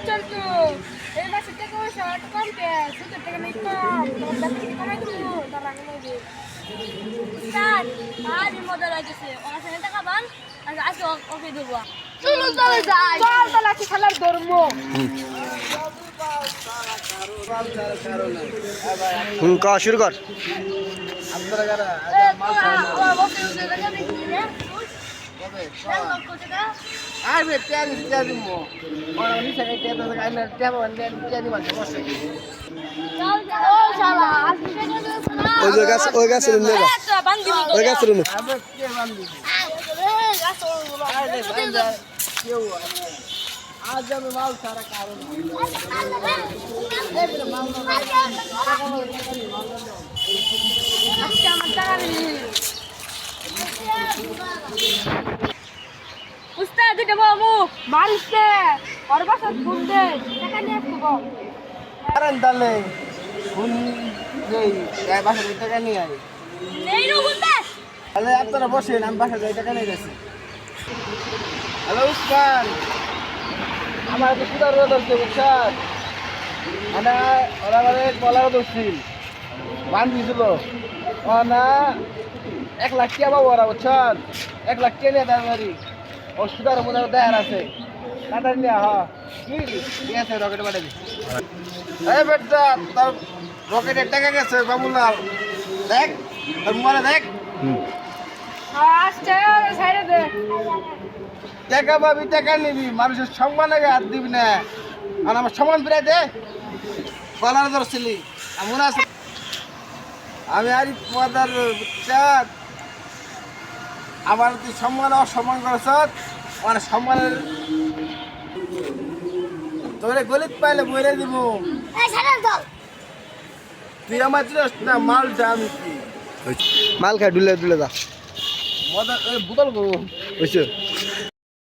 চলতো এই মাসে টাকা পয়সা একটু কম কে সুদের টাকা নেই কম তোমার বাকি থেকে কমাই দেবো তার আগে নেবে স্যার ভারী মজা লাগছে ওর সাথে টাকা বান আজকে ওকে দেবো চলো চলে যাই চল তাহলে কি খেলার ধর্ম শুরু কর ওই গাছের আজ আমি মাল ছাড়া কারণ উস্তাদ দুটো বাবু মারিসে ওর বাসা ফোন দে টাকা নিয়ে আসতে বল কারণ তাহলে ফোন দেই বাসা টাকা নিয়ে আয় নেই রো বলতে তাহলে আপনারা বসেন আমি বাসা যাই টাকা নিয়ে গেছি হ্যালো উস্মান আমার তো সুদার ধরছে বুঝছেন মানে ওরা মানে কলার ধরছি বান দিয়েছিল না 1 লাখ টাকা পাবো ওরা বুঝছেন 1 লাখ টাকা নিয়ে দেয় বাড়ি ও সুদার মধ্যে দেয়ার আছে কাটার নিয়ে হ্যাঁ কি ঠিক আছে রকেট পাঠাবি এই বেটা তোর রকেটের টাকা গেছে বাবুলাল দেখ তোর মোবাইলে দেখ আচ্ছা সাইডে দে টাকা পাবি টাকা নিবি মানুষের সম্মান আগে হাত দিবি না আর আমার সম্মান ফিরাই দে কলার ধরছিলি এমন আছে আমি আর পদার চাঁদ আমার তুই সম্মান অসম্মান করছ মানে সম্মানের তোরে গলিত পাইলে বইরে দিব তুই আমার না মালটা আমি কি মাল খাই ডুলে ডুলে যা মজা বোতল গো বুঝছো